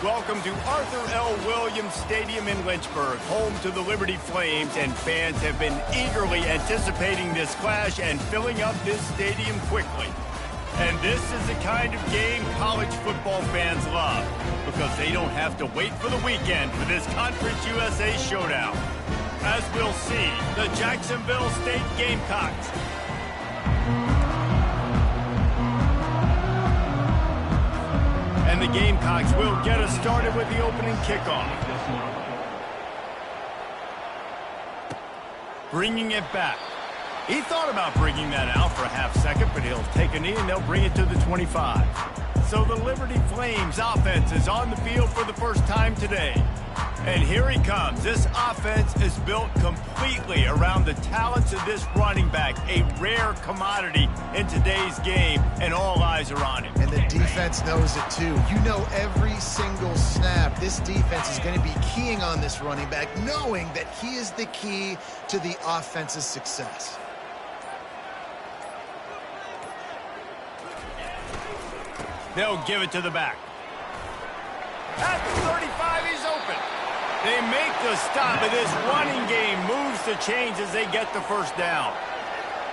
welcome to Arthur L. Williams Stadium in Lynchburg, home to the Liberty Flames, and fans have been eagerly anticipating this clash and filling up this stadium quickly. And this is the kind of game college football fans love, because they don't have to wait for the weekend for this Conference USA showdown. As we'll see, the Jacksonville State Gamecocks and the Gamecocks will get us started with the opening kickoff. Bringing it back. He thought about bringing that out for a half second, but he'll take a knee and they'll bring it to the 25. So the Liberty Flames offense is on the field for the first time today. And here he comes. This offense is built completely around the talents of this running back, a rare commodity in today's game, and all eyes are on him. And the defense knows it too. You know every single snap, this defense is going to be keying on this running back, knowing that he is the key to the offense's success. They'll give it to the back. At the 35, he's open. They make the stop, and this running game moves the chains as they get the first down.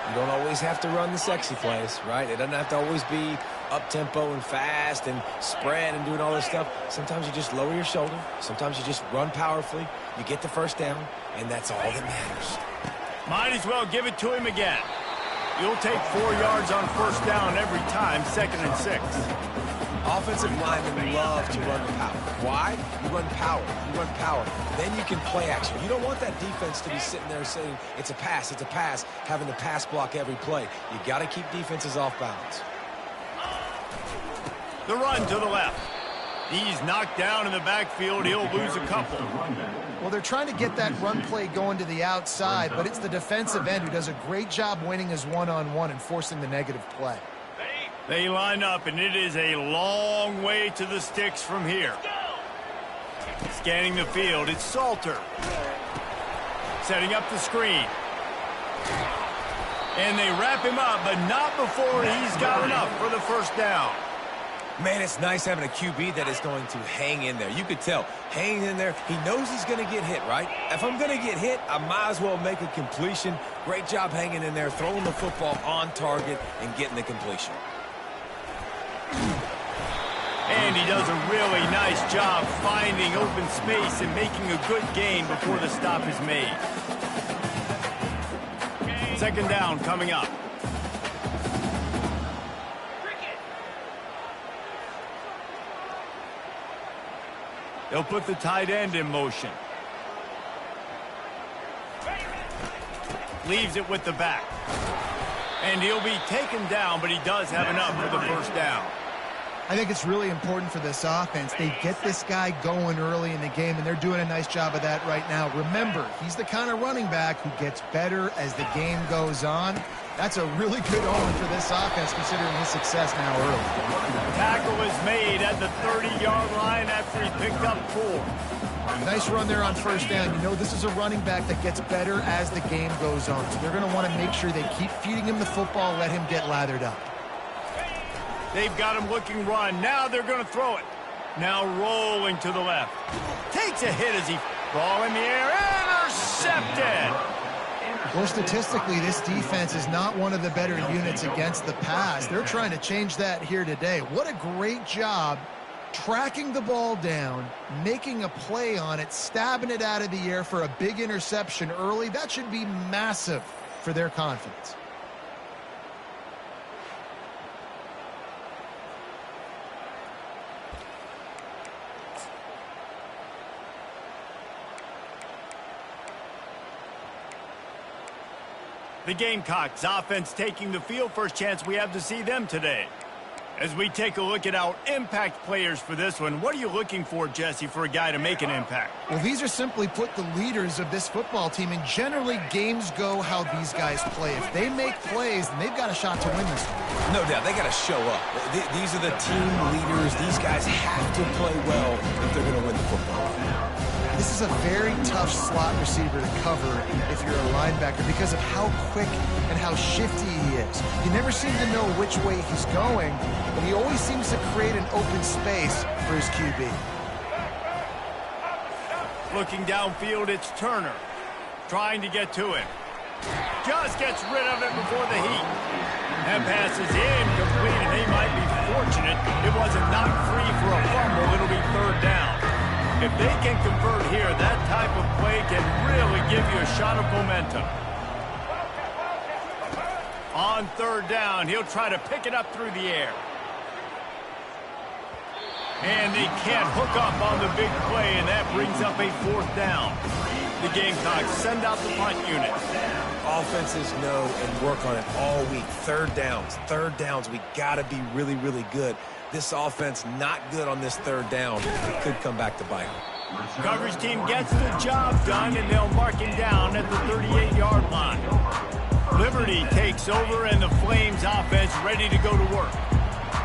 You don't always have to run the sexy plays, right? It doesn't have to always be up-tempo and fast and spread and doing all this stuff. Sometimes you just lower your shoulder. Sometimes you just run powerfully. You get the first down, and that's all that matters. Might as well give it to him again. You'll take 4 yards on first down every time, 2nd and 6. Offensive linemen love to run the power. Why? You run power. You run power. Then you can play action. You don't want that defense to be sitting there saying, it's a pass, having to pass block every play. You got to keep defenses off balance. The run to the left. He's knocked down in the backfield. He'll lose a couple. Well, they're trying to get that run play going to the outside, but it's the defensive end who does a great job winning his one-on-one and forcing the negative play. They line up, and it is a long way to the sticks from here. Scanning the field, it's Salter. Setting up the screen. And they wrap him up, but not before he's got enough for the first down. Man, it's nice having a QB that is going to hang in there. You could tell, hanging in there, he knows he's going to get hit, right? If I'm going to get hit, I might as well make a completion. Great job hanging in there, throwing the football on target, and getting the completion. And he does a really nice job finding open space and making a good gain before the stop is made. 2nd down coming up. They'll put the tight end in motion. Leaves it with the back. And he'll be taken down, but he does have enough for the first down. I think it's really important for this offense. They get this guy going early in the game, and they're doing a nice job of that right now. Remember, he's the kind of running back who gets better as the game goes on. That's a really good omen for this offense, considering his success now early. Tackle is made at the 30-yard line after he picked up 4. Nice run there on first down. You know, this is a running back that gets better as the game goes on. So they're going to want to make sure they keep feeding him the football, let him get lathered up. They've got him looking run. Now they're going to throw it. Now rolling to the left. Takes a hit as he ball in the air. Intercepted. Well, statistically, this defense is not one of the better units against the pass. They're trying to change that here today. What a great job tracking the ball down, making a play on it, stabbing it out of the air for a big interception early. That should be massive for their confidence. The Gamecocks offense taking the field. First chance we have to see them today. As we take a look at our impact players for this one, what are you looking for, Jesse, for a guy to make an impact? Well, these are simply put the leaders of this football team, and generally games go how these guys play. If they make plays, then they've got a shot to win this one. No doubt, they got to show up. These are the team leaders. These guys have to play well if they're going to win the football. This is a very tough slot receiver to cover if you're a linebacker because of how quick and how shifty he is. You never seem to know which way he's going, but he always seems to create an open space for his QB. Looking downfield, it's Turner. Trying to get to him. Just gets rid of it before the heat. That pass is incomplete, and they might be fortunate it wasn't knocked free for a fumble. It'll be third down. If they can convert here, that type of play can really give you a shot of momentum. On third down, he'll try to pick it up through the air. And they can't hook up on the big play, and that brings up a fourth down. The Gamecocks send out the punt unit. Offenses know and work on it all week. Third downs. We got to be really, really good. This offense not good on this third down. It could come back to bite them. Coverage team gets the job done, and they'll mark him down at the 38-yard line. Liberty takes over, and the Flames offense ready to go to work.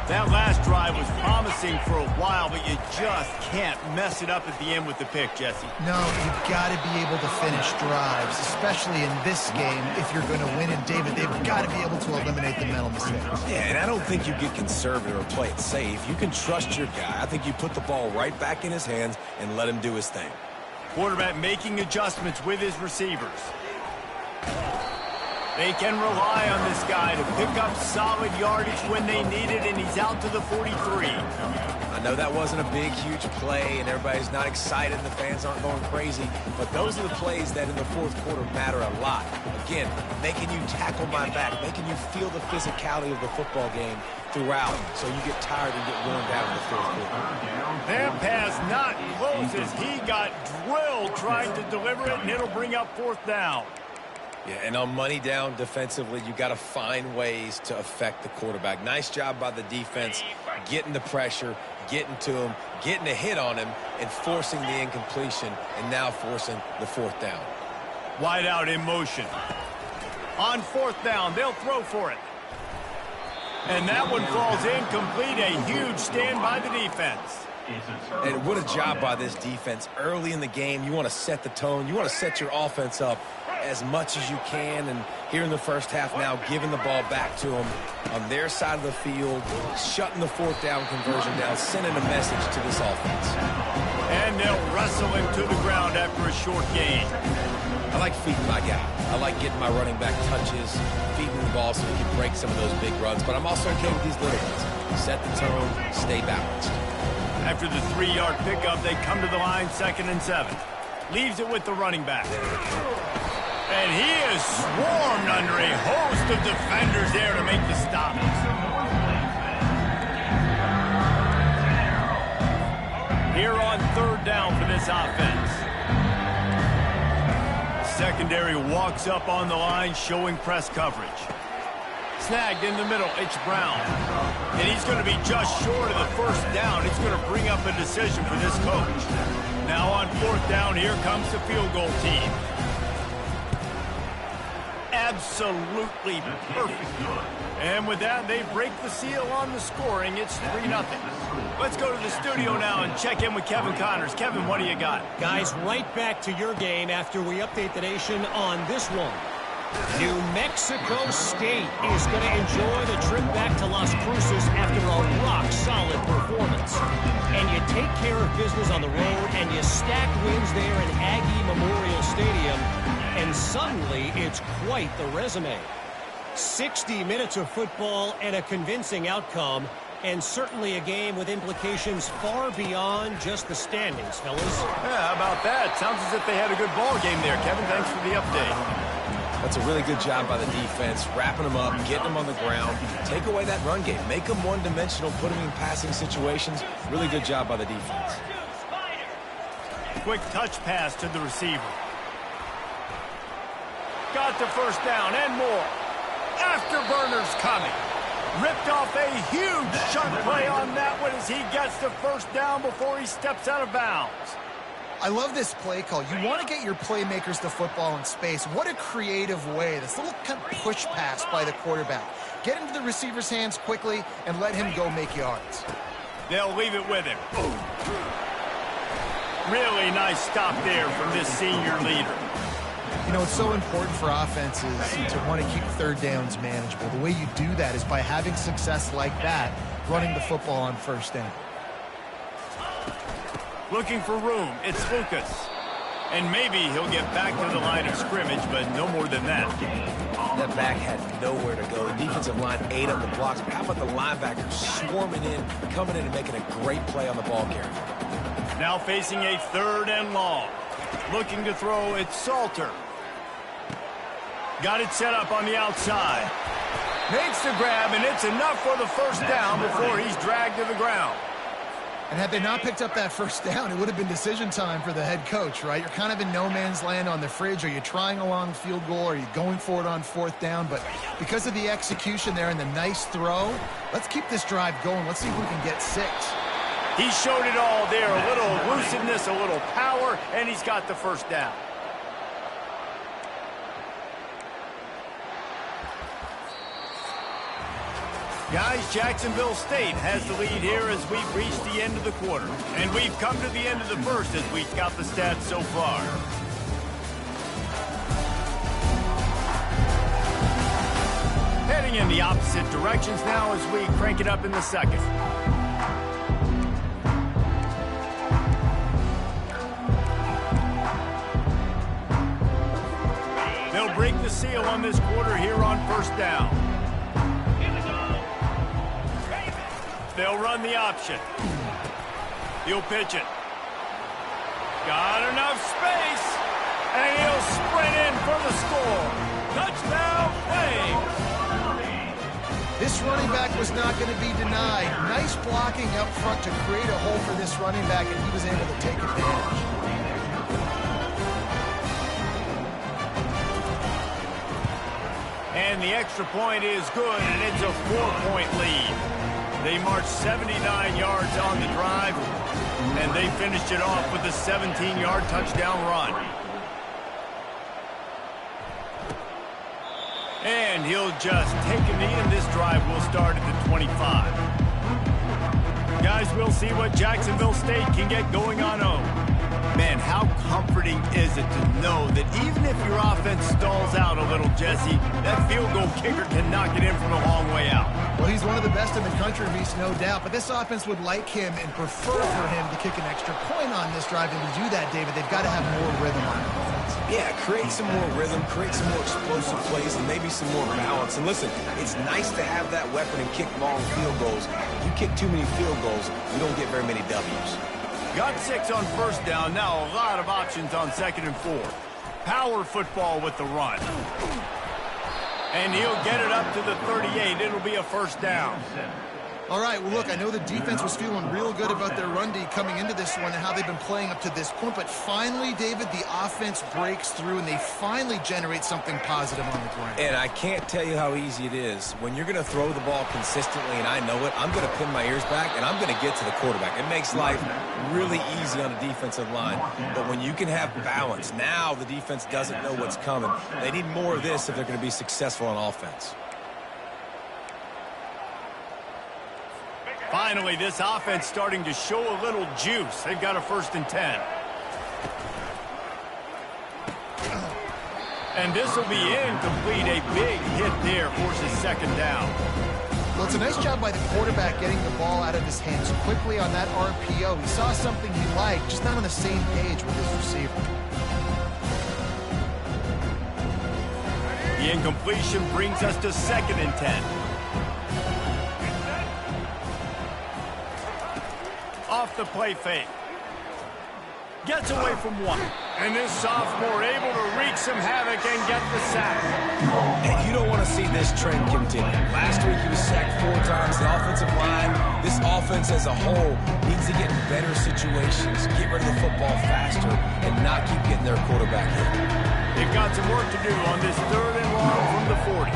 That last drive was promising for a while, but you just can't mess it up at the end with the pick, Jesse. No, you've got to be able to finish drives, especially in this game. If you're going to win, and David, they've got to be able to eliminate the mental mistakes. Yeah, and I don't think you get conservative or play it safe. You can trust your guy. I think you put the ball right back in his hands and let him do his thing. Quarterback making adjustments with his receivers. They can rely on this guy to pick up solid yardage when they need it, and he's out to the 43. I know that wasn't a big, huge play, and everybody's not excited, and the fans aren't going crazy, but those are the plays that in the fourth quarter matter a lot. Again, making you tackle my back, making you feel the physicality of the football game throughout, so you get tired and get worn down in the fourth quarter. That pass not close as he got drilled trying to deliver it, and it'll bring up fourth down. Yeah, and on money down defensively, you got to find ways to affect the quarterback. Nice job by the defense, getting the pressure, getting to him, getting a hit on him, and forcing the incompletion, and now forcing the fourth down. Wide out in motion. On fourth down, they'll throw for it. And that one falls incomplete. A huge stand by the defense. And what a job by this defense. Early in the game, you want to set the tone. You want to set your offense up as much as you can. And here in the first half now, giving the ball back to them on their side of the field, shutting the fourth down conversion down, sending a message to this offense. And they'll wrestle him to the ground after a short gain. I like feeding my guy. I like getting my running back touches, feeding the ball so he can break some of those big runs. But I'm also okay with these little ones. Set the tone, stay balanced. After the 3-yard pickup, they come to the line, 2nd and 7. Leaves it with the running back. And he is swarmed under a host of defenders there to make the stop. Here on third down for this offense. Secondary walks up on the line, showing press coverage. Snagged in the middle, it's Brown. And he's going to be just short of the first down. It's going to bring up a decision for this coach. Now on fourth down, here comes the field goal team. Absolutely perfect. And with that, they break the seal on the scoring. It's 3-0. Let's go to the studio now and check in with Kevin Connors. Kevin, what do you got? Guys, right back to your game after we update the nation on this one. New Mexico State is going to enjoy the trip back to Las Cruces after a rock-solid performance. And you take care of business on the road, and you stack wins there in Aggie Memorial Stadium, and suddenly it's quite the resume. 60 minutes of football and a convincing outcome, and certainly a game with implications far beyond just the standings, fellas. Yeah, how about that? Sounds as if they had a good ball game there. Kevin, thanks for the update. That's a really good job by the defense, wrapping them up, getting them on the ground. Take away that run game. Make them one-dimensional, put them in passing situations. Really good job by the defense. Quick touch pass to the receiver. Got the first down and more. Afterburners coming. Ripped off a huge chunk play on that one as he gets the first down before he steps out of bounds. I love this play call. You want to get your playmakers the football in space. What a creative way. This little kind of push pass by the quarterback. Get into the receiver's hands quickly and let him go make yards. They'll leave it with him. Really nice stop there from this senior leader. You know, it's so important for offenses to want to keep third downs manageable. The way you do that is by having success like that, running the football on first down. Looking for room. It's Lucas. And maybe he'll get back to the line of scrimmage, but no more than that. That back had nowhere to go. The defensive line ate up the blocks. But how about the linebackers swarming in, coming in and making a great play on the ball carrier? Now facing a 3rd and long. Looking to throw, it's Salter. Got it set up on the outside. Makes the grab, and it's enough for the first down before he's dragged to the ground. And had they not picked up that first down, it would have been decision time for the head coach, right? You're kind of in no man's land on the fridge. Are you trying a long field goal? Are you going for it on 4th down? But because of the execution there and the nice throw, let's keep this drive going. Let's see if we can get 6. He showed it all there. A little elusiveness, a little power, and he's got the first down. Guys, Jacksonville State has the lead here as we've reached the end of the quarter. And we've come to the end of the first as we've got the stats so far. Heading in the opposite directions now as we crank it up in the second. They'll break the seal on this quarter here on 1st down. They'll run the option. He'll pitch it. Got enough space. And he'll sprint in for the score. Touchdown, Flames. This running back was not going to be denied. Nice blocking up front to create a hole for this running back, and he was able to take advantage. And the extra point is good, and it's a 4-point lead. They marched 79 yards on the drive, and they finished it off with a 17-yard touchdown run. And he'll just take a knee, and this drive will start at the 25. Guys, we'll see what Jacksonville State can get going on home. Man, how comforting is it to know that even if your offense stalls out a little, Jesse, that field goal kicker can knock it in from a long way out. Well, he's one of the best in the country, Reese, no doubt. But this offense would like him and prefer for him to kick an extra point on this drive. And to do that, David, they've got to have more rhythm on offense. Yeah, create some more rhythm, create some more explosive plays, and maybe some more balance. And listen, it's nice to have that weapon and kick long field goals. If you kick too many field goals, you don't get very many W's. Got 6 on 1st down. Now a lot of options on 2nd and 4. Power football with the run. And he'll get it up to the 38. It'll be a 1st down. All right, well, look, I know the defense was feeling real good about their run D coming into this one and how they've been playing up to this point. But finally, David, the offense breaks through and they finally generate something positive on the ground. And I can't tell you how easy it is. When you're going to throw the ball consistently, and I know it, I'm going to pin my ears back, and I'm going to get to the quarterback. It makes life really easy on the defensive line. But when you can have balance, now the defense doesn't know what's coming. They need more of this if they're going to be successful on offense. Finally, this offense starting to show a little juice. They've got a 1st and 10. And this will be incomplete. A big hit there forces 2nd down. Well, it's a nice job by the quarterback getting the ball out of his hands quickly on that RPO. He saw something he liked, just not on the same page with his receiver. The incompletion brings us to 2nd and 10. Off the play fake. Gets away from one. And this sophomore able to wreak some havoc and get the sack. And you don't want to see this trend continue. Last week he was sacked 4 times. The offensive line, this offense as a whole, needs to get in better situations, get rid of the football faster, and not keep getting their quarterback hit. They've got some work to do on this 3rd and long from the 40.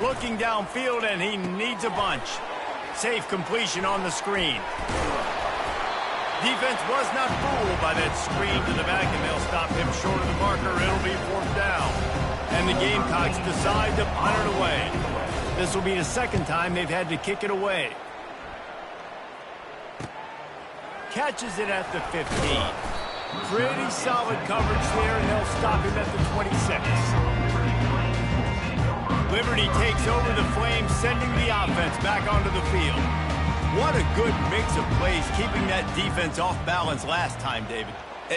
Looking downfield, and he needs a bunch. Safe completion on the screen. Defense was not fooled by that screen to the back, and they'll stop him short of the marker. It'll be 4th down. And the Gamecocks decide to punt it away. This will be the 2nd time they've had to kick it away. Catches it at the 15. Pretty solid coverage there, and they'll stop him at the 26. Liberty takes over the Flames, sending the offense back onto the field. What a good mix of plays, keeping that defense off balance last time, David.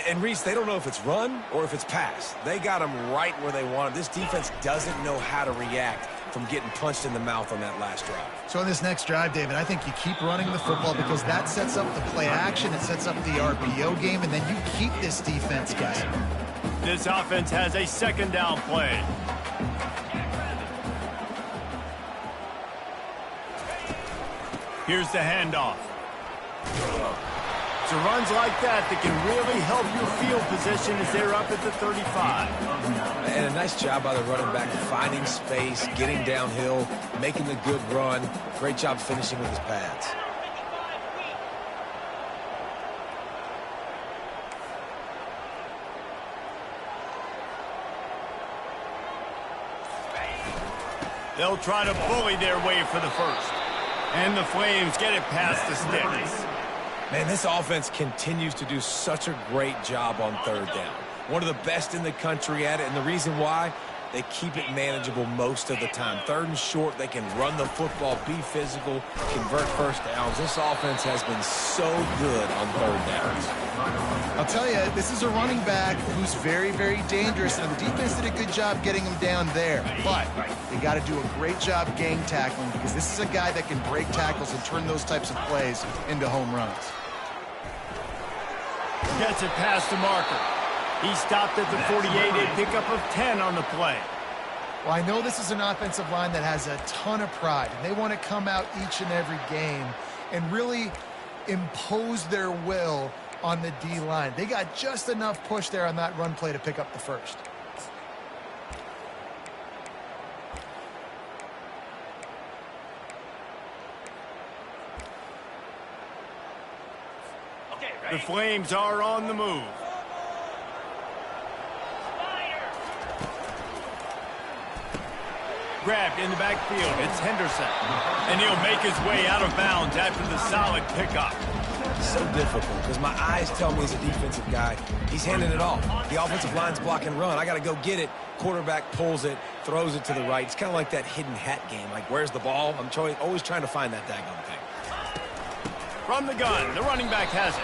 And Reese, they don't know if it's run or if it's pass. They got them right where they want them. This defense doesn't know how to react from getting punched in the mouth on that last drive. So in this next drive, David, I think you keep running the football because that sets up the play action, it sets up the RPO game, and then you keep this defense guessing. This offense has a second down play. Here's the handoff. So runs like that can really help your field position as they're up at the 35. And a nice job by the running back finding space, getting downhill, making the good run. Great job finishing with his pads. They'll try to bully their way for the first. And the Flames get it past the sticks. Man, this offense continues to do such a great job on third down. One of the best in the country at it, and the reason why, they keep it manageable most of the time. Third and short, they can run the football, be physical, convert first downs. This offense has been so good on third downs. I'll tell you, this is a running back who's very, very dangerous, and the defense did a good job getting him down there. But they got to do a great job gang tackling because this is a guy that can break tackles and turn those types of plays into home runs. Gets it past the marker. He stopped at the 48, a pickup of 10 on the play. Well, I know this is an offensive line that has a ton of pride, and they want to come out each and every game and really impose their will on the D-line. They got just enough push there on that run play to pick up the first. The Flames are on the move. Grabbed in the backfield. It's Henderson. And he'll make his way out of bounds after the solid pickup. So difficult because my eyes tell me as a defensive guy, he's handing it off. The offensive line's block and run. I got to go get it. Quarterback pulls it, throws it to the right. It's kind of like that hidden hat game. Like, where's the ball? I'm always trying to find that daggone thing. From the gun, the running back has it.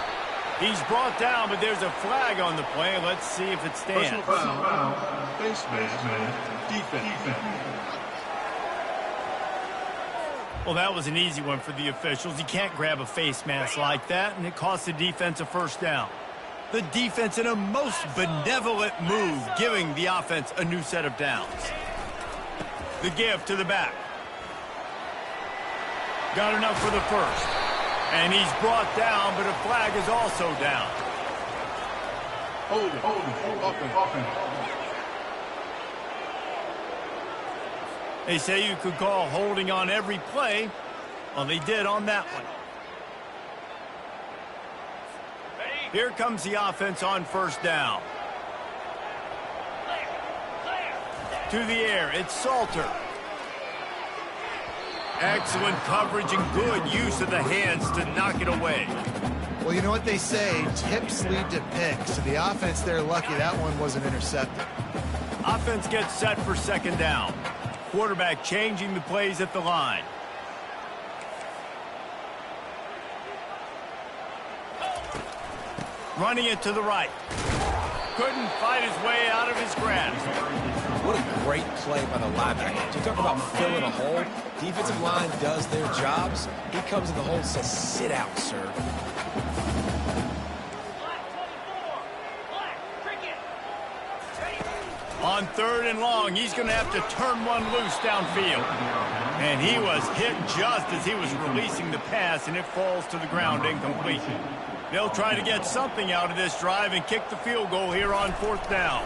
He's brought down, but there's a flag on the play. Let's see if it stands. Personal foul. Face man. Defense. Well, that was an easy one for the officials. You can't grab a face mask like that, and it cost the defense a first down. The defense in a most benevolent move, giving the offense a new set of downs. The give to the back. Got enough for the first. And he's brought down, but a flag is also down. Hold it. Offense. They say you could call holding on every play. Well, they did on that one. Here comes the offense on first down. To the air, it's Salter. Excellent coverage and good use of the hands to knock it away. Well, you know what they say, tips lead to picks. So the offense, they're lucky that one wasn't intercepted. Offense gets set for second down. Quarterback changing the plays at the line. Running it to the right. Couldn't fight his way out of his grasp. What a great play by the linebacker. You talk about filling a hole. Defensive line does their jobs. He comes in the hole and says, sit out, sir. On third and long, he's going to have to turn one loose downfield. And he was hit just as he was releasing the pass, and it falls to the ground incomplete. They'll try to get something out of this drive and kick the field goal here on fourth down.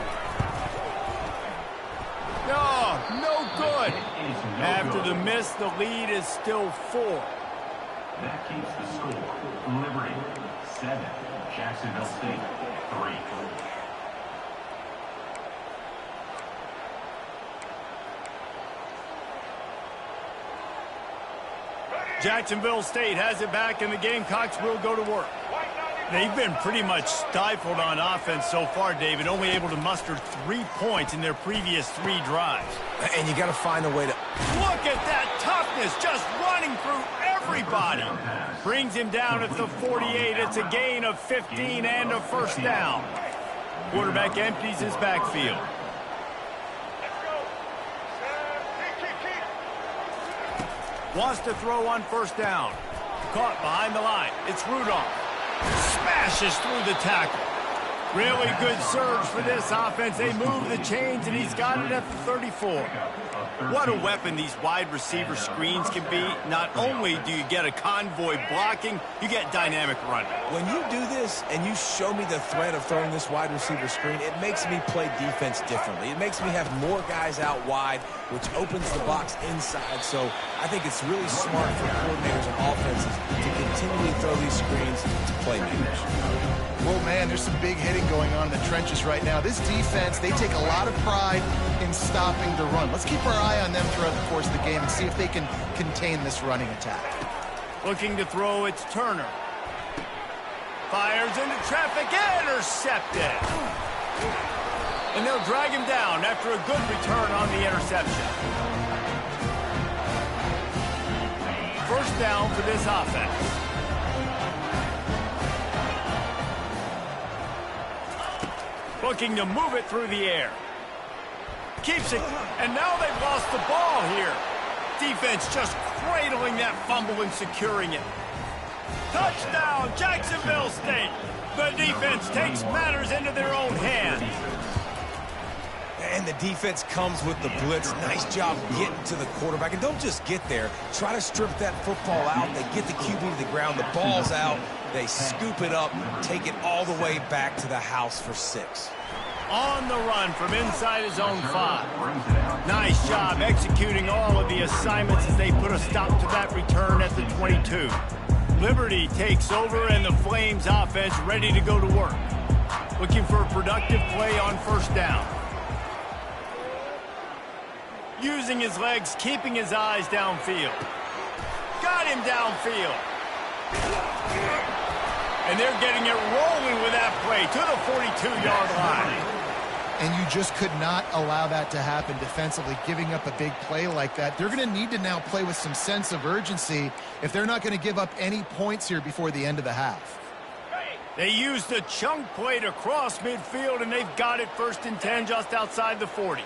No good. After the miss, the lead is still 4. That keeps the score. Liberty 7, Jacksonville State 3. Jacksonville State has it back, and the Gamecocks will go to work. They've been pretty much stifled on offense so far, David, only able to muster 3 points in their previous 3 drives. And you got to find a way to... Look at that toughness, just running through everybody. Brings him down at the 48. It's a gain of 15 and a first down. Quarterback empties his backfield. Wants to throw on first down. Caught behind the line. It's Rudolph. Smashes through the tackle. Really good surge for this offense. They move the chains, and he's got it at the 34. What a weapon these wide receiver screens can be. Not only do you get a convoy blocking, you get dynamic running. When you do this and you show me the threat of throwing this wide receiver screen, it makes me play defense differently. It makes me have more guys out wide, which opens the box inside. So I think it's really smart for coordinators and offenses to continually throw these screens to playmakers. Well, man, there's some big hitting going on in the trenches right now. This defense, they take a lot of pride in stopping the run. Let's keep our eye on them throughout the course of the game and see if they can contain this running attack. Looking to throw, it's Turner. Fires into traffic, intercepted. And they'll drag him down after a good return on the interception. First down for this offense. Looking to move it through the air. Keeps it, and now they've lost the ball here. Defense just cradling that fumble and securing it. Touchdown, Jacksonville State. The defense takes matters into their own hands. And the defense comes with the blitz. Nice job getting to the quarterback. And don't just get there. Try to strip that football out. They get the QB to the ground. The ball's out. They scoop it up, take it all the way back to the house for 6. On the run from inside his own 5. Nice job executing all of the assignments as they put a stop to that return at the 22. Liberty takes over and the Flames offense ready to go to work. Looking for a productive play on first down. Using his legs, keeping his eyes downfield. Got him downfield. And they're getting it rolling with that play to the 42-yard line. And you just could not allow that to happen defensively, giving up a big play like that. They're going to need to now play with some sense of urgency if they're not going to give up any points here before the end of the half. They used the chunk play to cross midfield, and they've got it 1st and 10 just outside the 40.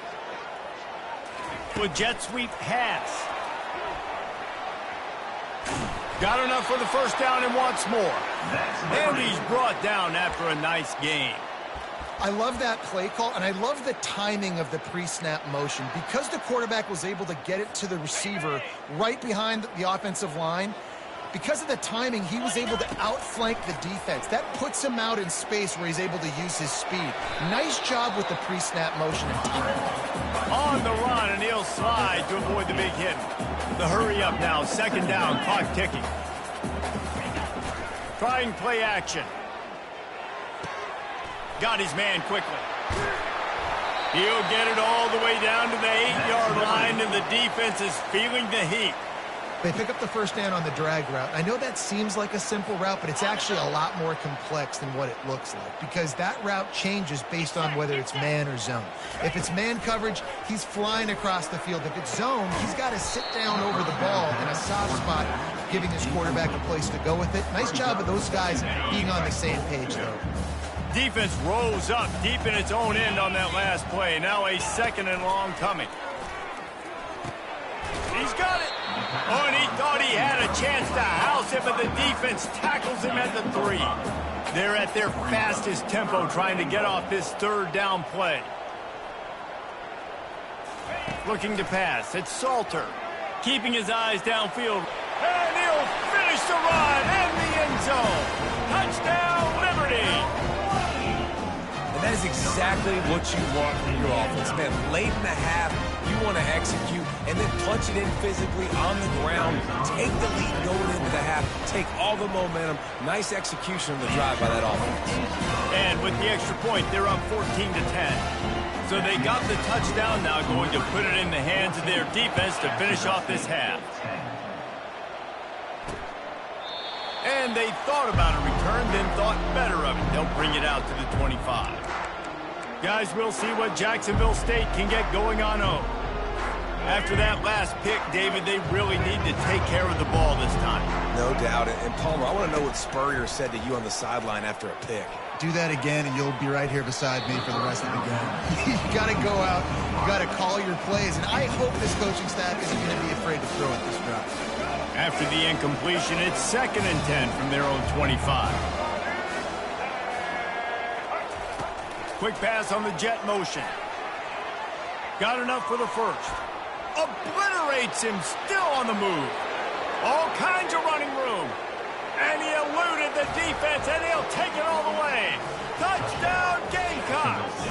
With jet sweep pass. Got enough for the first down and wants more. And he's brought down after a nice game. I love that play call, and I love the timing of the pre-snap motion. Because the quarterback was able to get it to the receiver right behind the offensive line, because of the timing, he was able to outflank the defense. That puts him out in space where he's able to use his speed. Nice job with the pre-snap motion and timing. On the run, and he'll slide to avoid the big hit. The hurry up now, 2nd down, clock ticking. Trying play action. Got his man quickly. He'll get it all the way down to the 8-yard line, and the defense is feeling the heat. They pick up the first down on the drag route. I know that seems like a simple route, but it's actually a lot more complex than what it looks like, because that route changes based on whether it's man or zone. If it's man coverage, he's flying across the field. If it's zone, he's got to sit down over the ball in a soft spot, giving his quarterback a place to go with it. Nice job of those guys being on the same page, though. Defense rolls up deep in its own end on that last play. Now a 2nd and long coming. He's got it. Oh, and he thought he had a chance to house it, but the defense tackles him at the 3. They're at their fastest tempo trying to get off this 3rd down play. Looking to pass. It's Salter. Keeping his eyes downfield. And he'll finish the run in the end zone. Touchdown, Liberty. And that is exactly what you want from your offense, man. Late in the half, you want to execute and then punch it in physically on the ground. Take the lead going into the half. Take all the momentum. Nice execution on the drive by that offense. And with the extra point, they're up 14-10. So they got the touchdown, now going to put it in the hands of their defense to finish off this half. And they thought about a return, then thought better of it. They'll bring it out to the 25. Guys, we'll see what Jacksonville State can get going on home. After that last pick, David, they really need to take care of the ball this time. No doubt. And Palmer, I want to know what Spurrier said to you on the sideline after a pick. Do that again, and you'll be right here beside me for the rest of the game. You got to go out. You got to call your plays, and I hope this coaching staff isn't going to be afraid to throw it this drive. After the incompletion, it's 2nd and 10 from their own 25. Quick pass on the jet motion. Got enough for the first. Obliterates him, still on the move. All kinds of running room. And he eluded the defense, and he'll take it all the way. Touchdown, Gamecocks!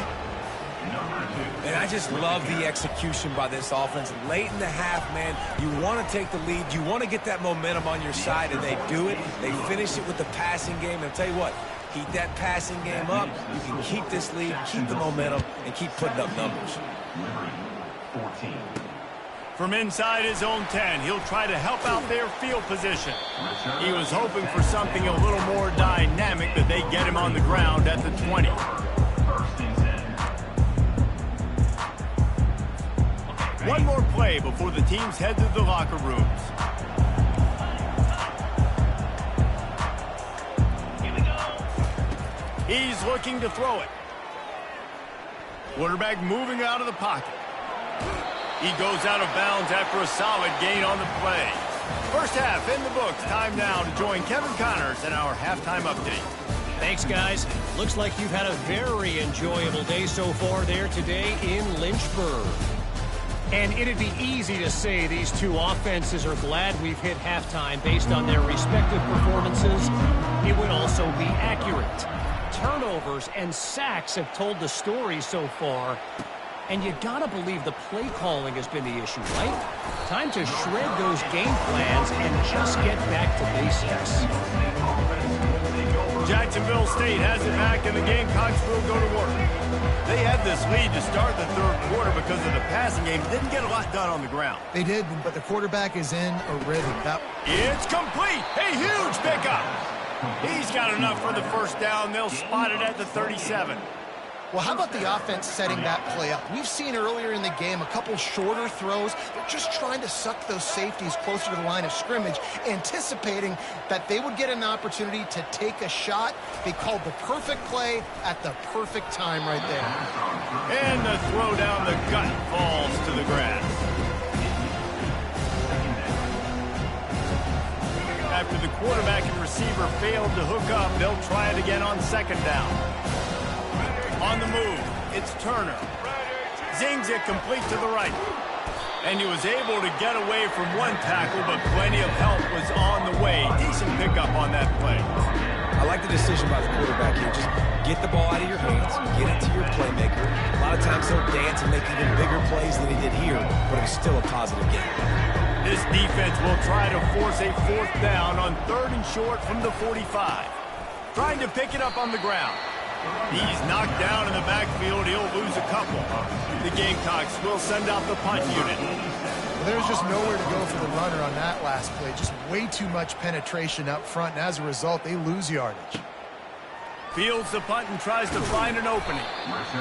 And I just love the execution by this offense. Late in the half, man, you want to take the lead. You want to get that momentum on your side, and they do it. They finish it with the passing game. And I'll tell you what, keep that passing game up. You can keep this lead, keep the momentum, and keep putting up numbers. 14. From inside his own 10, he'll try to help out their field position. He was hoping for something a little more dynamic, but they get him on the ground at the 20. One more play before the teams head to the locker rooms. He's looking to throw it. Quarterback moving out of the pocket. He goes out of bounds after a solid gain on the play. First half in the books. Time now to join Kevin Connors in our halftime update. Thanks, guys. Looks like you've had a very enjoyable day so far there today in Lynchburg. And it'd be easy to say these two offenses are glad we've hit halftime based on their respective performances. It would also be accurate. Turnovers and sacks have told the story so far. And you gotta believe the play calling has been the issue, right? Time to shred those game plans and just get back to basics. Jacksonville State has it back, and the Gamecocks will go to work. They had this lead to start the third quarter because of the passing game. Didn't get a lot done on the ground. They did, but the quarterback is in a rhythm. It's complete. A huge pickup. He's got enough for the first down. They'll spot it at the 37. Well, how about the offense setting that play up? We've seen earlier in the game a couple shorter throws. They're just trying to suck those safeties closer to the line of scrimmage, anticipating that they would get an opportunity to take a shot. They called the perfect play at the perfect time right there. And the throw down the gut falls to the grass. After the quarterback and receiver failed to hook up, they'll try it again on 2nd down. On the move, it's Turner. Zings it complete to the right. And he was able to get away from one tackle, but plenty of help was on the way. Decent pickup on that play. I like the decision by the quarterback here. Just get the ball out of your hands, get it to your playmaker. A lot of times he'll dance and make even bigger plays than he did here, but it was still a positive game. This defense will try to force a 4th down on 3rd and short from the 45. Trying to pick it up on the ground. He's knocked down in the backfield. He'll lose a couple. The Gamecocks will send out the punt unit. Well, there's just nowhere to go for the runner on that last play. Just way too much penetration up front, and as a result, they lose yardage. Fields the punt and tries to find an opening.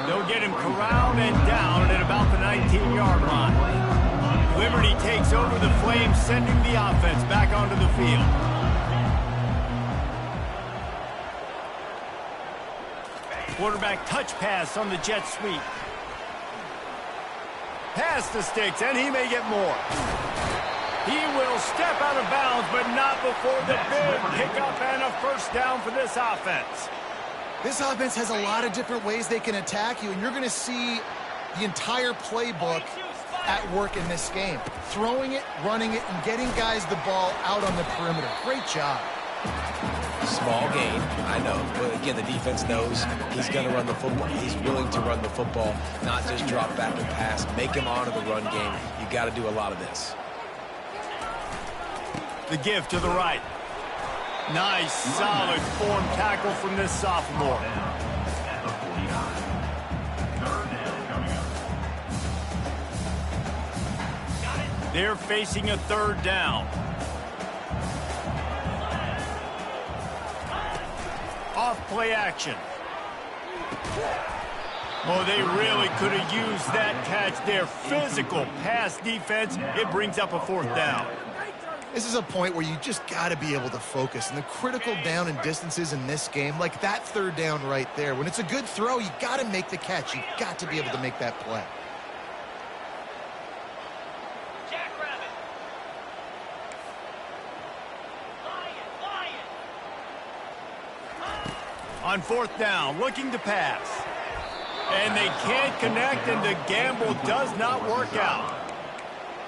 They'll get him corralled and down at about the 19-yard line. Liberty takes over the Flames, sending the offense back onto the field. Quarterback touch pass on the jet sweep. Pass the sticks, and he may get more. He will step out of bounds, but not before the big pickup and a first down for this offense. This offense has a lot of different ways they can attack you, and you're going to see the entire playbook at work in this game. Throwing it, running it, and getting guys the ball out on the perimeter. Great job. Small gain, I know. But again, the defense knows he's going to run the football. He's willing to run the football, not just drop back and pass. Make him honor the run game. You got to do a lot of this. The give to the right. Nice, solid form tackle from this sophomore. They're facing a 3rd down. Off play action. Oh, they really could have used that catch there. Physical pass defense. It brings up a 4th down. This is a point where you just got to be able to focus. And the critical down and distances in this game, like that third down right there, when it's a good throw, you got to make the catch. You got to be able to make that play. On fourth down, looking to pass. And they can't connect, and the gamble does not work out.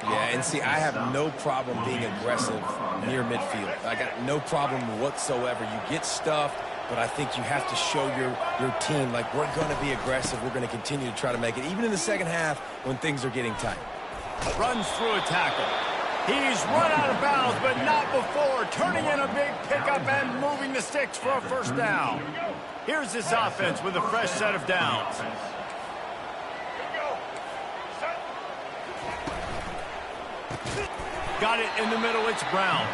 Yeah, and see, I have no problem being aggressive near midfield. I got no problem whatsoever. You get stuffed, but I think you have to show your team, like, we're going to be aggressive. We're going to continue to try to make it, even in the second half when things are getting tight. Runs through a tackle. He's run out of bounds, but not before turning in a big pickup and moving the sticks for a first down. Here's this offense with a fresh set of downs. Got it in the middle, it's Brown.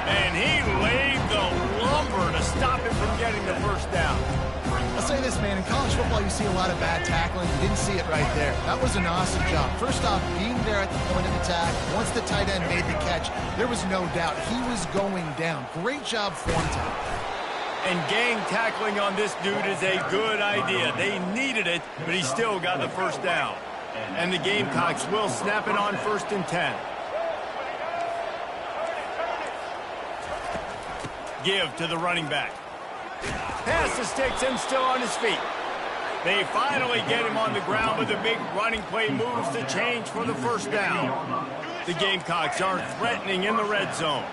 And he laid the lumber to stop him from getting the first down. I'll say this, man, in college football you see a lot of bad tackling. You didn't see it right there. That was an awesome job. First off, being there at the point of attack, once the tight end made the catch, there was no doubt he was going down. Great job form time. And gang tackling on this dude is a good idea. They needed it, but he still got the first down. And the Gamecocks will snap it on 1st and 10. Give to the running back. Pass the sticks and still on his feet. They finally get him on the ground, but the big running play moves the change for the first down. The Gamecocks are threatening in the red zone.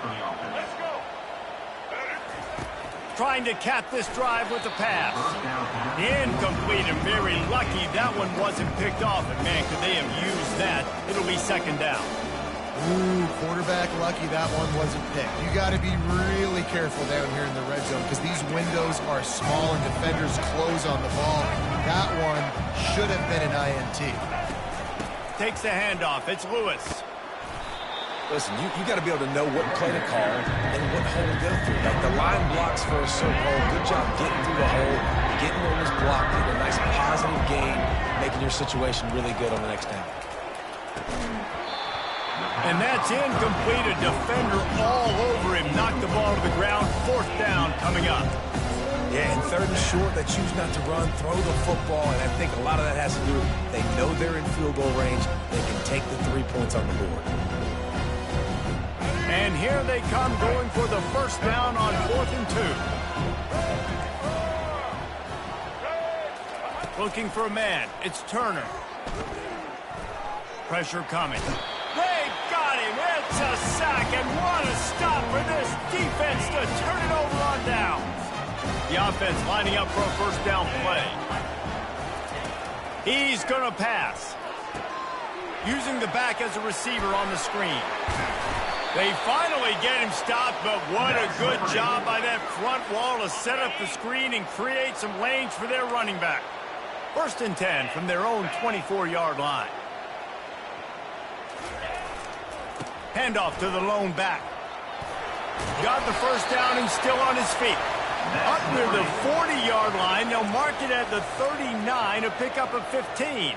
Trying to cap this drive with the pass. Incomplete and very lucky that one wasn't picked off. And man, could they have used that? It'll be 2nd down. Ooh, quarterback lucky that one wasn't picked. You got to be really careful down here in the red zone because these windows are small and defenders close on the ball. That one should have been an INT. Takes the handoff. It's Lewis. Listen, you got to be able to know what play to call and what hole to go through. Like the line blocks for a certain hole. Good job getting through the hole, getting where it was blocked, getting a nice positive gain, making your situation really good on the next down. And that's incomplete. A defender all over him. Knocked the ball to the ground. 4th down coming up. Yeah, and 3rd and short, they choose not to run, throw the football, and I think a lot of that has to do with they know they're in field goal range. They can take the 3 points on the board. And here they come going for the first down on 4th and 2. Looking for a man. It's Turner. Pressure coming. They got him. It's a sack, and what a stop for this defense to turn it over on downs. The offense lining up for a first down play. He's going to pass. Using the back as a receiver on the screen. They finally get him stopped, but what a good job by that front wall to set up the screen and create some lanes for their running back. 1st and 10 from their own 24-yard line. Handoff to the lone back. Got the first down and still on his feet. Up near the 40-yard line, they'll mark it at the 39, a pickup of 15.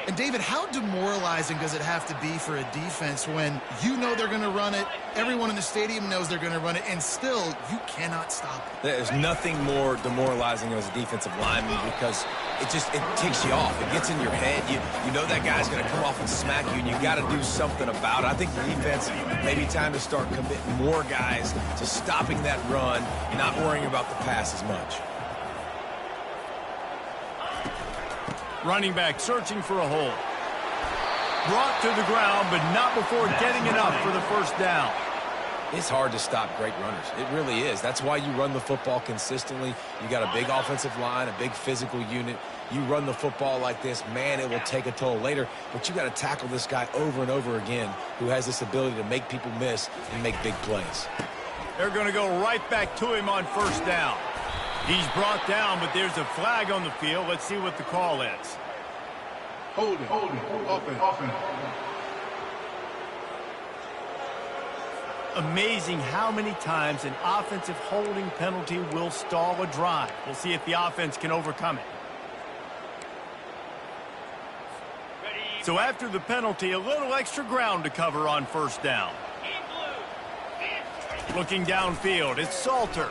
And, David, how demoralizing does it have to be for a defense when you know they're going to run it, everyone in the stadium knows they're going to run it, and still you cannot stop it? There's nothing more demoralizing as a defensive lineman because it ticks you off. It gets in your head. You know that guy's going to come off and smack you, and you got to do something about it. I think the defense, maybe time to start committing more guys to stopping that run, not worrying about the pass as much. Running back searching for a hole. Brought to the ground, but not before getting it up for the first down. It's hard to stop great runners. It really is. That's why you run the football consistently. You got a big offensive line, a big physical unit. You run the football like this, man, it will take a toll later. But you got to tackle this guy over and over again who has this ability to make people miss and make big plays. They're going to go right back to him on first down. He's brought down, but there's a flag on the field. Let's see what the call is. Holding, offense. Amazing how many times an offensive holding penalty will stall a drive. We'll see if the offense can overcome it. So after the penalty, a little extra ground to cover on first down. Looking downfield, it's Salter.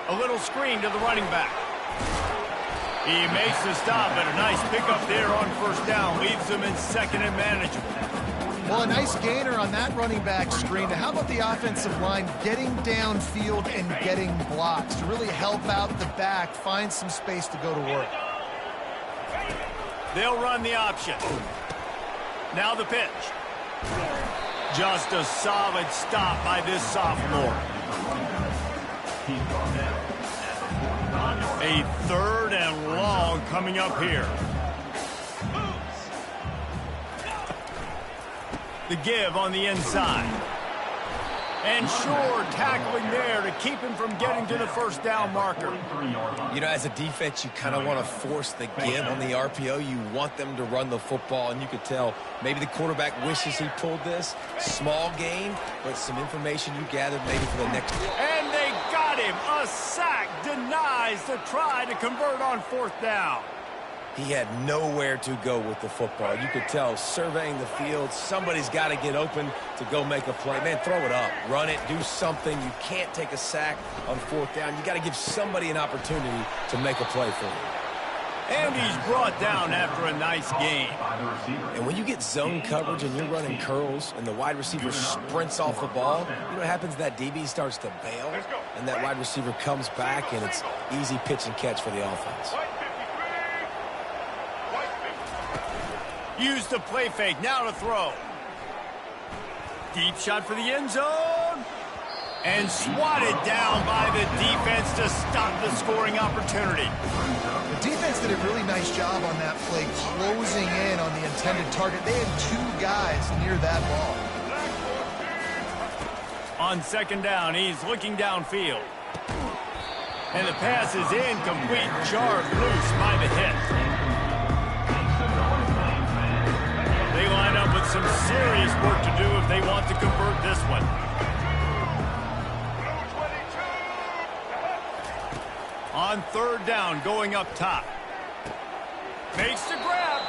A little screen to the running back. He makes the stop, and a nice pickup there on first down. Leaves them in second and manageable. Well, a nice gainer on that running back screen. How about the offensive line getting downfield and getting blocks to really help out the back, find some space to go to work? They'll run the option. Now the pitch. Just a solid stop by this sophomore. A third and long coming up here. The give on the inside. And sure, tackling there to keep him from getting to the first down marker. You know, as a defense, you kind of want to force the give on the RPO. You want them to run the football, and you could tell maybe the quarterback wishes he pulled this. Small gain, but some information you gathered maybe for the next. And they got him. A sack denies the try to convert on fourth down. He had nowhere to go with the football. You could tell, surveying the field, somebody's got to get open to go make a play. Man, throw it up. Run it. Do something. You can't take a sack on fourth down. You got to give somebody an opportunity to make a play for you. And he's brought down after a nice gain. And when you get zone coverage and you're running curls and the wide receiver sprints off the ball, you know what happens? That DB starts to bail, and that wide receiver comes back, and it's easy pitch and catch for the offense. Use the play fake, now to throw. Deep shot for the end zone. And swatted down by the defense to stop the scoring opportunity. The defense did a really nice job on that play, closing in on the intended target. They had two guys near that ball. On second down, he's looking downfield. And the pass is incomplete, jarred loose by the hit. They line up with some serious work to do if they want to convert this one. On third down, going up top. Makes the grab.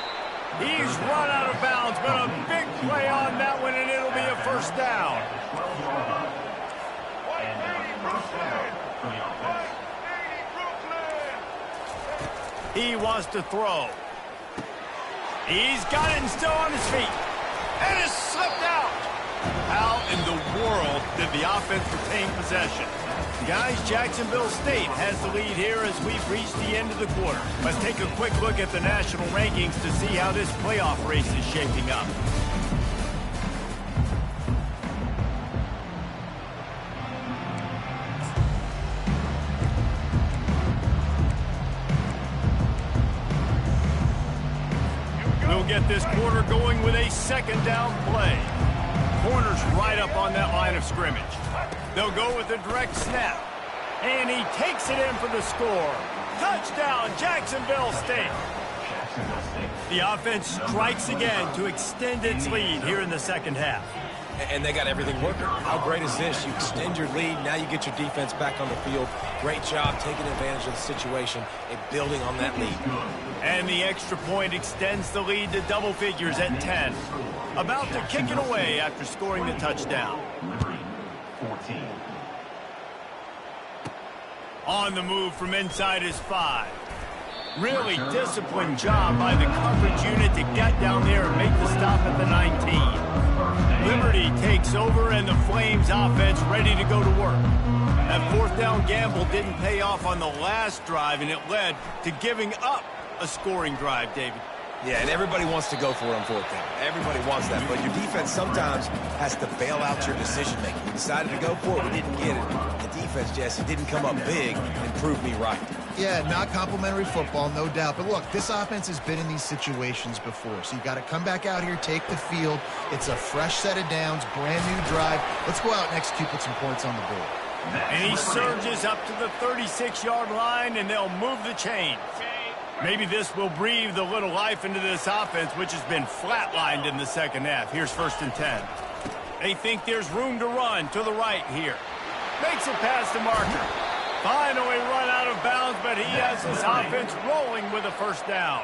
He's run out of bounds, but a big play on that one, and it'll be a first down. He wants to throw. He's got it and still on his feet. And it's slipped out. How in the world did the offense retain possession? Guys, Jacksonville State has the lead here as we've reached the end of the quarter. Let's take a quick look at the national rankings to see how this playoff race is shaping up. We'll get this quarter going with a second down play. Corner's right up on that line of scrimmage. They'll go with a direct snap. And he takes it in for the score. Touchdown, Jacksonville State. The offense strikes again to extend its lead here in the second half. And they got everything working. How great is this? You extend your lead. Now you get your defense back on the field. Great job taking advantage of the situation and building on that lead. And the extra point extends the lead to double figures at 10. About to kick it away after scoring the touchdown. 14. On the move from inside his 5. Really disciplined job by the coverage unit to get down there and make the stop at the 19. Liberty takes over, and the Flames offense ready to go to work. That fourth down gamble didn't pay off on the last drive, and it led to giving up a scoring drive, David. Yeah, and everybody wants to go for it on fourth down. Everybody wants that, but your defense sometimes has to bail out your decision-making. We decided to go for it, we didn't get it. The defense, Jesse, didn't come up big and prove me right. Yeah, not complimentary football, no doubt. But look, this offense has been in these situations before, so you got to come back out here, take the field. It's a fresh set of downs, brand new drive. Let's go out and execute, put some points on the board. And he surges up to the 36-yard line, and they'll move the chain. Maybe this will breathe a little life into this offense, which has been flatlined in the second half. Here's 1st and 10. They think there's room to run to the right here. Makes it past the marker. Finally run out of bounds, but he has his offense rolling with a first down.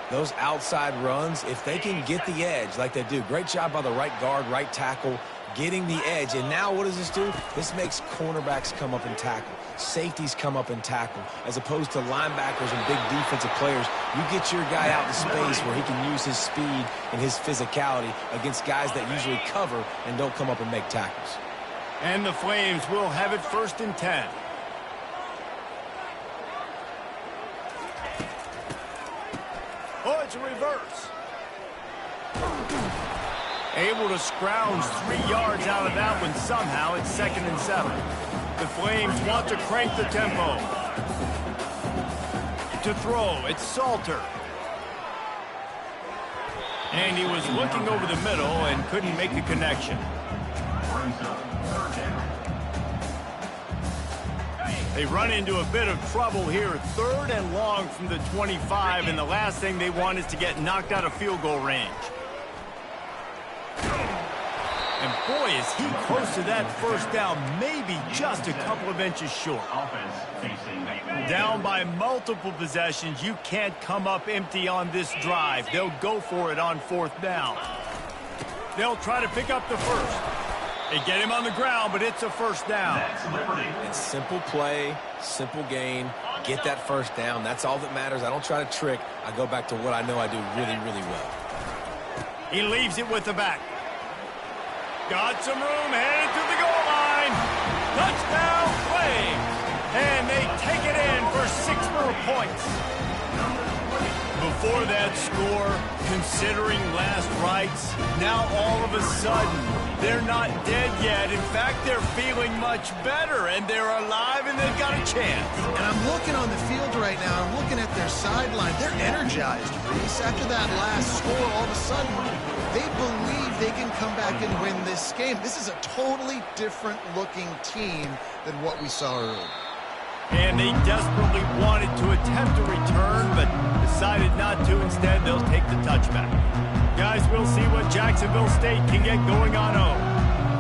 Those outside runs, if they can get the edge like they do, great job by the right guard, right tackle, getting the edge. And now what does this do? This makes cornerbacks come up and tackle. Safeties come up and tackle. As opposed to linebackers and big defensive players, you get your guy out in space where he can use his speed and his physicality against guys that usually cover and don't come up and make tackles. And the Flames will have it 1st and 10. Oh, it's a reverse. Able to scrounge 3 yards out of that one somehow. It's 2nd and 7. The Flames want to crank the tempo. To throw, it's Salter. And he was looking over the middle and couldn't make the connection. They run into a bit of trouble here. 3rd and long from the 25, and the last thing they want is to get knocked out of field goal range. And boy, is he close to that 1st down, maybe just a couple of inches short. Down by multiple possessions, you can't come up empty on this drive. They'll go for it on 4th down. They'll try to pick up the 1st. They get him on the ground, but it's a 1st down. It's simple play, simple gain. Get that 1st down. That's all that matters. I don't try to trick. I go back to what I know I do really, really well. He leaves it with the back. Got some room, headed to the goal line. Touchdown, Flames. And they take it in for 6 more points. Before that score, considering last rites, now all of a sudden, they're not dead yet. In fact, they're feeling much better, and they're alive, and they've got a chance. And I'm looking on the field right now. I'm looking at their sideline. They're energized, Reese. After that last score, all of a sudden, they believe they can come back and win this game. This is a totally different-looking team than what we saw earlier. And they desperately wanted to attempt a return, but decided not to. Instead, they'll take the touchback. Guys, we'll see what Jacksonville State can get going on home.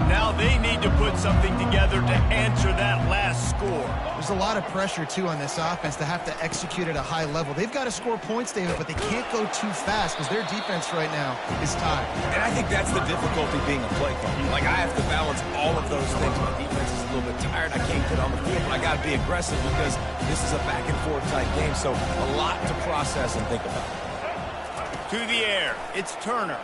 Now they need to put something together to answer that last score. There's a lot of pressure, too, on this offense to have to execute at a high level. They've got to score points, David, but they can't go too fast because their defense right now is tired. And I think that's the difficulty being a play caller. Like, I have to balance all of those things. My defense is a little bit tired. I can't get on the field, but I got to be aggressive because this is a back-and-forth type game, so a lot to process and think about. To the air, it's Turner.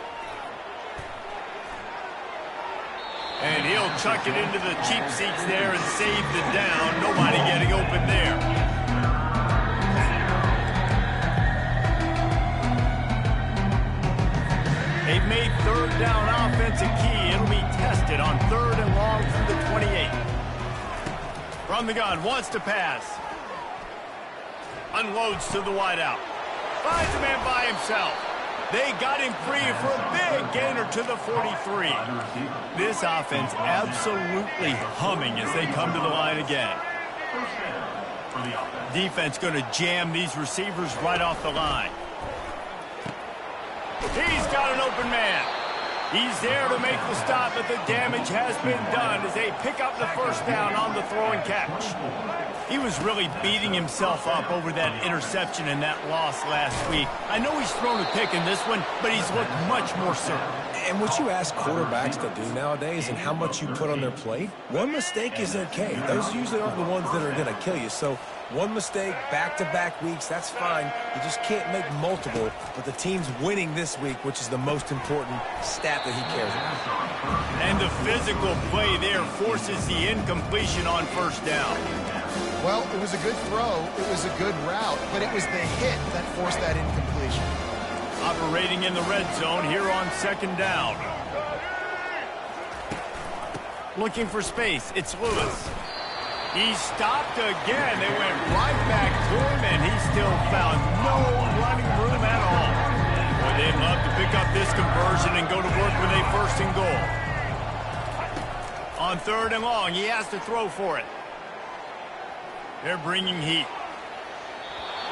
And he'll chuck it into the cheap seats there and save the down. Nobody getting open there. They've made 3rd down offense a key. It'll be tested on 3rd and long from the 28. From the gun, wants to pass. Unloads to the wideout. Finds a man by himself. They got him free for a big gainer to the 43. This offense absolutely humming as they come to the line again. Defense going to jam these receivers right off the line. He's got an open man. He's there to make the stop, but the damage has been done as they pick up the 1st down on the throw and catch. He was really beating himself up over that interception and that loss last week. I know he's thrown a pick in this one, but he's looked much more certain. And what you ask quarterbacks to do nowadays and how much you put on their plate, one mistake is okay. Those usually aren't the ones that are going to kill you. So one mistake, back-to-back weeks, that's fine. You just can't make multiple. But the team's winning this week, which is the most important stat that he cares about. And the physical play there forces the incompletion on 1st down. Well, it was a good throw. It was a good route, but it was the hit that forced that incompletion. Operating in the red zone here on 2nd down. Looking for space. It's Lewis. He stopped again. They went right back to him, and he still found no running room at all. Boy, they'd love to pick up this conversion and go to work with a 1st and goal. On 3rd and long, he has to throw for it. They're bringing heat.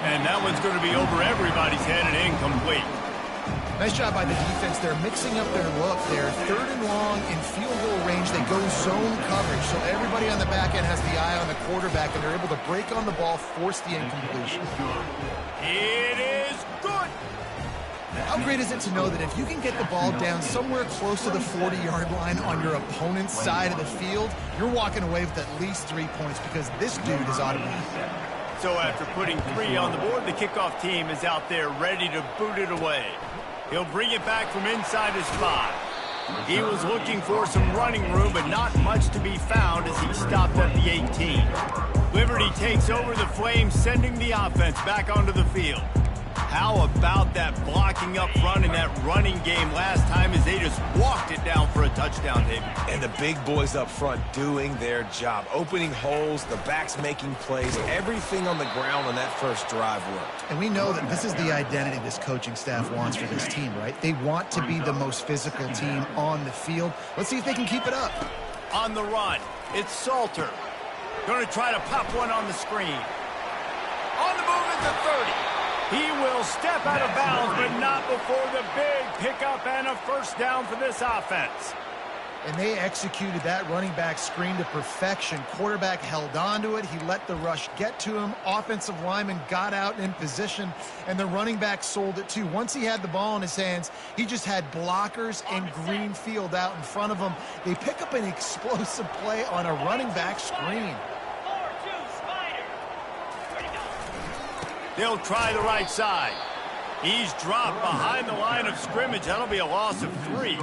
And that one's going to be over everybody's head and incomplete. Nice job by the defense. They're mixing up their look there. 3rd and long in field goal range. They go zone coverage. So everybody on the back end has the eye on the quarterback, and they're able to break on the ball, force the incompletion. It is good. How How great is it to know that if you can get the ball down somewhere close to the 40-yard line on your opponent's side of the field, you're walking away with at least 3 points because this dude is automatic. So after putting 3 on the board, the kickoff team is out there ready to boot it away. He'll bring it back from inside his 5. He was looking for some running room, but not much to be found as he stopped at the 18. Liberty takes over the Flames, sending the offense back onto the field. How about that blocking up front in that running game last time as they just walked it down for a touchdown, David? And the big boys up front doing their job. Opening holes, the backs making plays. Everything on the ground on that first drive worked. And we know that this is the identity this coaching staff wants for this team, right? They want to be the most physical team on the field. Let's see if they can keep it up. On the run, it's Salter. Going to try to pop one on the screen. On the move at the 30. He will step out of bounds, but not before the big pickup and a first down for this offense. And they executed that running back screen to perfection. Quarterback held on to it. He let the rush get to him. Offensive lineman got out in position, and the running back sold it too. Once he had the ball in his hands, he just had blockers and green field out in front of him. They pick up an explosive play on a running back screen. They'll try the right side. He's dropped behind the line of scrimmage. That'll be a loss of 3.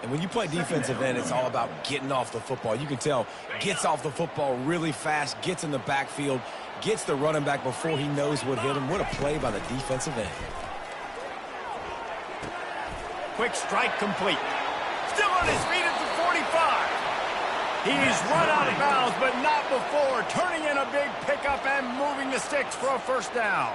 And when you play defensive end, it's all about getting off the football. You can tell, gets off the football really fast, gets in the backfield, gets the running back before he knows what hit him. What a play by the defensive end. Quick strike complete. Still on his feet at the 45. He's run out of bounds, but not before turning in a big pickup and moving the sticks for a first down.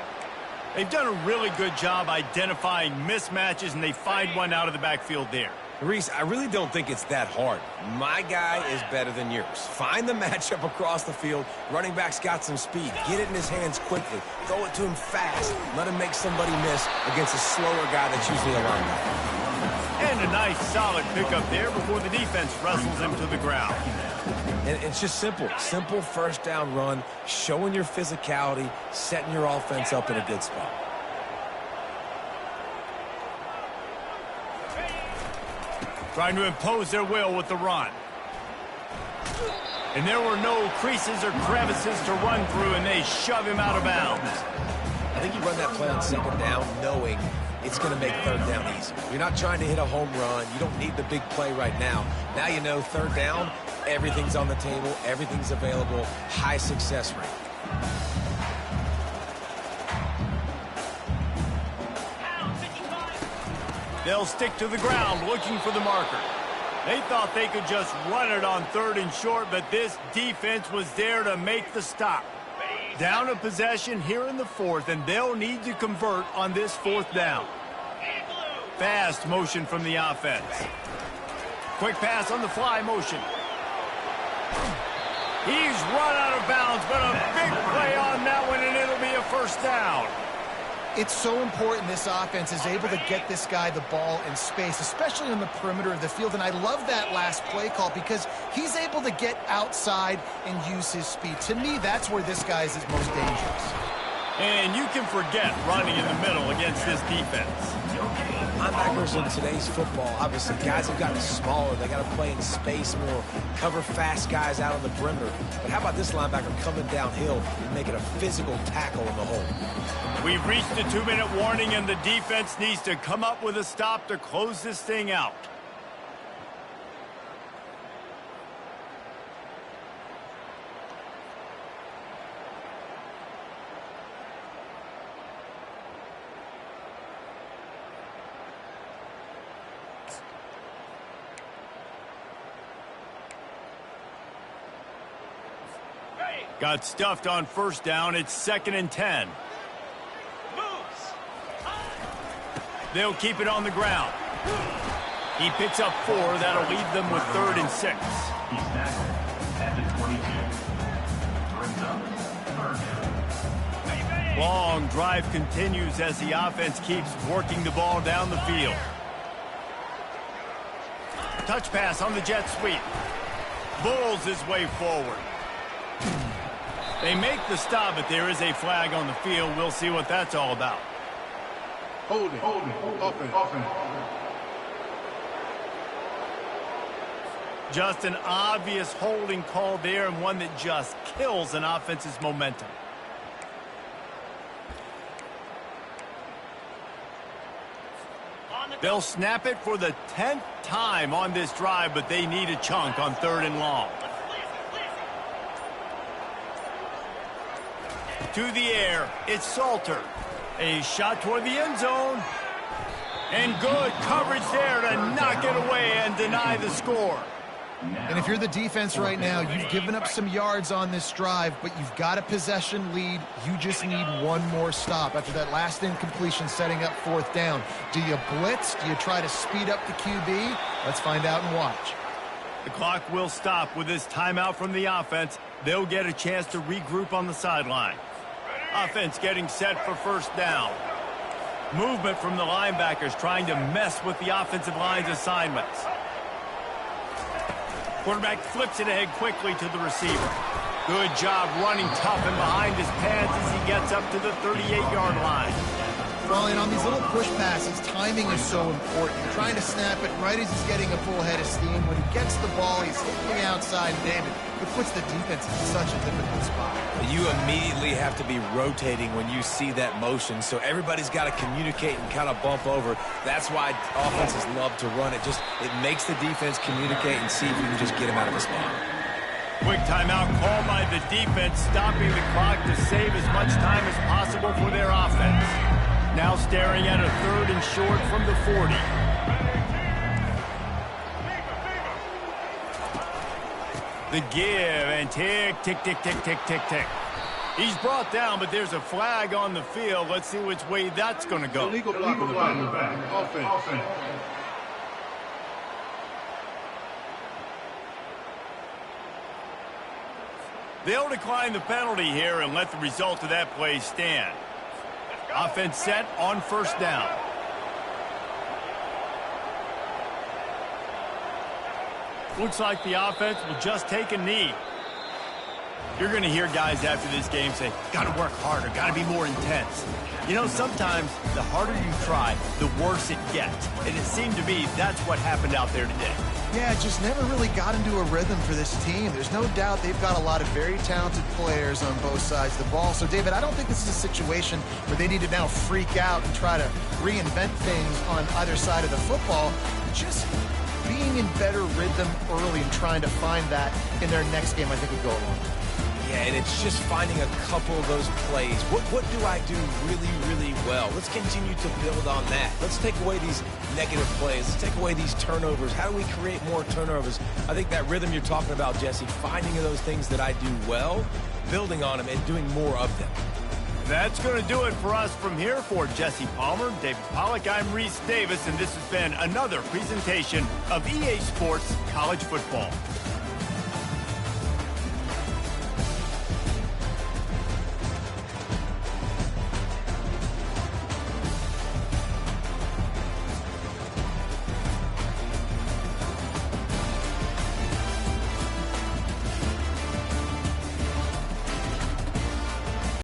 They've done a really good job identifying mismatches, and they find one out of the backfield there. Reese, I really don't think it's that hard. My guy is better than yours. Find the matchup across the field. Running back's got some speed. Get it in his hands quickly. Throw it to him fast. Let him make somebody miss against a slower guy that's usually a linebacker. And a nice, solid pickup there before the defense wrestles him to the ground. And it's just simple. Simple first down run, showing your physicality, setting your offense up in a good spot. Trying to impose their will with the run. And there were no creases or crevices to run through, and they shove him out of bounds. I think you run that play on second down knowing it's going to make third down easy. You're not trying to hit a home run. You don't need the big play right now. Now you know third down, everything's on the table, everything's available, high success rate. They'll stick to the ground looking for the marker. They thought they could just run it on 3rd and short, but this defense was there to make the stop. Down a possession here in the 4th, and they'll need to convert on this 4th down. Fast motion from the offense. Quick pass on the fly motion. He's run out of bounds, but a big play on that one, and it'll be a first down. It's so important this offense is able to get this guy the ball in space, especially on the perimeter of the field. And I love that last play call because he's able to get outside and use his speed. To me, that's where this guy is his most dangerous. And you can forget running in the middle against this defense. Linebackers in today's football, obviously, guys have gotten smaller. They got to play in space more, cover fast guys out on the perimeter. But how about this linebacker coming downhill and making a physical tackle in the hole? We've reached a 2-minute warning, and the defense needs to come up with a stop to close this thing out. Got stuffed on first down. It's 2nd and 10. They'll keep it on the ground. He picks up 4. That'll leave them with 3rd and 6. He's tackled at the 22. Brings up 3rd down. Long drive continues as the offense keeps working the ball down the field. Touch pass on the jet sweep. Bulls his way forward. They make the stop, but there is a flag on the field. We'll see what that's all about. Holding. Offense. Just an obvious holding call there, and one that just kills an offense's momentum. They'll snap it for the 10th time on this drive, but they need a chunk on 3rd and long. To the air, it's Salter. A shot toward the end zone. And good coverage there to knock it away and deny the score. And if you're the defense right now, you've given up some yards on this drive, but you've got a possession lead. You just need one more stop after that last incompletion setting up 4th down. Do you blitz? Do you try to speed up the QB? Let's find out and watch. The clock will stop with this timeout from the offense. They'll get a chance to regroup on the sideline. Offense getting set for 1st down. Movement from the linebackers trying to mess with the offensive line's assignments. Quarterback flips it ahead quickly to the receiver. Good job running tough and behind his pads as he gets up to the 38-yard line. Well, and on these little push passes, timing is so important. You're trying to snap it right as he's getting a full head of steam. When he gets the ball, he's hitting the outside, David. It puts the defense in such a difficult spot. You immediately have to be rotating when you see that motion, so everybody's got to communicate and kind of bump over. That's why offenses love to run it. It makes the defense communicate and see if you can just get him out of the spot. Quick timeout called by the defense, stopping the clock to save as much time as possible for their offense. Now staring at a 3rd and short from the 40. The give and tick, tick, tick, tick, tick, tick, tick. He's brought down, but there's a flag on the field. Let's see which way that's going to go. Illegal block in the back. Offense. They'll decline the penalty here and let the result of that play stand. Offense set on 1st down. Looks like the offense will just take a knee. You're going to hear guys after this game say, got to work harder, got to be more intense. You know, sometimes the harder you try, the worse it gets. And it seemed to me that's what happened out there today. Yeah, it just never really got into a rhythm for this team. There's no doubt they've got a lot of very talented players on both sides of the ball. So, David, I don't think this is a situation where they need to now freak out and try to reinvent things on either side of the football. Just being in better rhythm early and trying to find that in their next game, I think, would go along. Yeah, and it's just finding a couple of those plays. What do I do really, really well? Let's continue to build on that. Let's take away these negative plays. Let's take away these turnovers. How do we create more turnovers? I think that rhythm you're talking about, Jesse, finding those things that I do well, building on them, and doing more of them. That's going to do it for us from here. For Jesse Palmer, David Pollack, I'm Reese Davis, and this has been another presentation of EA Sports College Football.